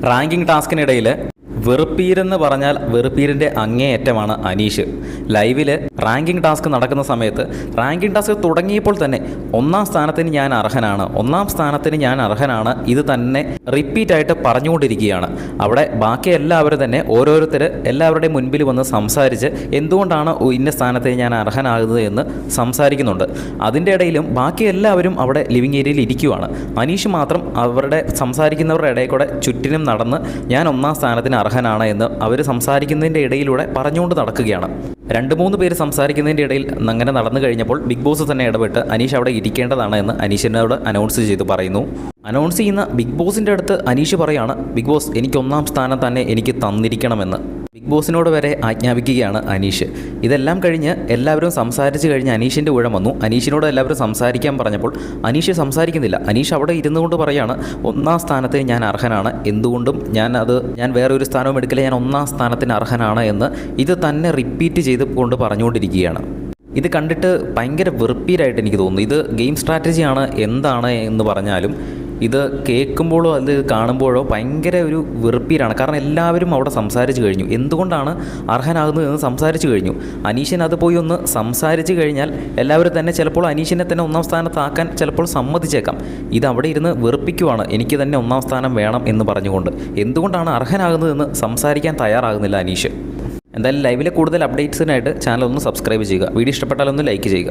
Ranking ടാസ്കിനിടയിൽ വെറുപ്പീരെന്ന് പറഞ്ഞാൽ വെറുപ്പീരിൻ്റെ അങ്ങേയറ്റമാണ് അനീഷ്. ലൈവിൽ ranking task നടക്കുന്ന സമയത്ത് റാങ്കിംഗ് ടാസ്ക് തുടങ്ങിയപ്പോൾ തന്നെ ഒന്നാം സ്ഥാനത്തിന് ഞാൻ അർഹനാണ് ഇത് തന്നെ റിപ്പീറ്റായിട്ട് പറഞ്ഞുകൊണ്ടിരിക്കുകയാണ്. അവിടെ ബാക്കി എല്ലാവരും തന്നെ എല്ലാവരുടെയും മുൻപിൽ വന്ന് സംസാരിച്ച് എന്തുകൊണ്ടാണ് ഇന്ന സ്ഥാനത്തിന് ഞാൻ അർഹനാകുന്നത് എന്ന് സംസാരിക്കുന്നുണ്ട്. അതിൻ്റെ ഇടയിലും ബാക്കി എല്ലാവരും അവിടെ ലിവിങ് ഏരിയയിൽ ഇരിക്കുവാണ്. അനീഷ് മാത്രം അവരുടെ സംസാരിക്കുന്നവരുടെ ഇടയിൽ കൂടെ ചുറ്റിനും നടന്ന് ഞാൻ ഒന്നാം സ്ഥാനത്തിന് അർഹനാണ് എന്ന് അവർ സംസാരിക്കുന്നതിൻ്റെ ഇടയിലൂടെ പറഞ്ഞുകൊണ്ട് നടക്കുകയാണ്. 2-3 പേര് സംസാരിക്കുന്നതിൻ്റെ ഇടയിൽ അങ്ങനെ നടന്നു കഴിഞ്ഞപ്പോൾ ബിഗ് ബോസ് തന്നെ ഇടപെട്ട് അനീഷ് അവിടെ ഇരിക്കേണ്ടതാണ് എന്ന് അനീഷിനോട് അനൗൺസ് ചെയ്ത് പറയുന്നു. അനൗൺസ് ചെയ്യുന്ന ബിഗ് ബോസിൻ്റെ അടുത്ത് അനീഷ് പറയാണ്, ബിഗ് ബോസ് എനിക്ക് ഒന്നാം സ്ഥാനം തന്നെ എനിക്ക് തന്നിരിക്കണമെന്ന് ബിഗ് ബോസിനോട് വരെ ആജ്ഞാപിക്കുകയാണ് അനീഷ്. ഇതെല്ലാം കഴിഞ്ഞ് എല്ലാവരും സംസാരിച്ച് കഴിഞ്ഞ് അനീഷിൻ്റെ ഊഴം വന്നു. അനീഷിനോട് എല്ലാവരും സംസാരിക്കാൻ പറഞ്ഞപ്പോൾ അനീഷ് സംസാരിക്കുന്നില്ല. അനീഷ് അവിടെ ഇരുന്നു കൊണ്ട് പറയാണ്, ഒന്നാം സ്ഥാനത്തിന് ഞാൻ അർഹനാണ്, എന്തുകൊണ്ടും ഞാൻ വേറെ ഒരു സ്ഥാനവും എടുക്കില്ല, ഞാൻ ഒന്നാം സ്ഥാനത്തിന് അർഹനാണ് എന്ന് ഇത് തന്നെ റിപ്പീറ്റ് ചെയ്തുകൊണ്ട് പറഞ്ഞുകൊണ്ടിരിക്കുകയാണ്. ഇത് കണ്ടിട്ട് ഭയങ്കര വെറുപ്പീരായിട്ട് എനിക്ക് തോന്നുന്നു. ഇത് ഗെയിം സ്ട്രാറ്റജിയാണ് എന്താണ് എന്ന് പറഞ്ഞാലും ഇത് കേൾക്കുമ്പോഴോ അത് കാണുമ്പോഴോ ഭയങ്കര ഒരു വെറുപ്പീരാണ്. കാരണം എല്ലാവരും അവിടെ സംസാരിച്ച് കഴിഞ്ഞു, എന്തുകൊണ്ടാണ് അർഹനാകുന്നത് എന്ന് സംസാരിച്ച് കഴിഞ്ഞു. അനീഷിന് അത് പോയി ഒന്ന് സംസാരിച്ച് കഴിഞ്ഞാൽ എല്ലാവരും തന്നെ ചിലപ്പോൾ അനീഷിനെ തന്നെ ഒന്നാം സ്ഥാനത്താക്കാൻ ചിലപ്പോൾ സമ്മതിച്ചേക്കാം. ഇത് അവിടെ ഇരുന്ന് വെറുപ്പിക്കുവാണ്, എനിക്ക് തന്നെ ഒന്നാം സ്ഥാനം വേണം എന്ന് പറഞ്ഞുകൊണ്ട്. എന്തുകൊണ്ടാണ് അർഹനാകുന്നതെന്ന് സംസാരിക്കാൻ തയ്യാറാകുന്നില്ല അനീഷ്. എന്തായാലും ലൈവിലെ കൂടുതൽ അപ്ഡേറ്റ്സിനായിട്ട് ചാനൽ ഒന്ന് സബ്സ്ക്രൈബ് ചെയ്യുക. വീഡിയോ ഇഷ്ടപ്പെട്ടാലൊന്ന് ലൈക്ക് ചെയ്യുക.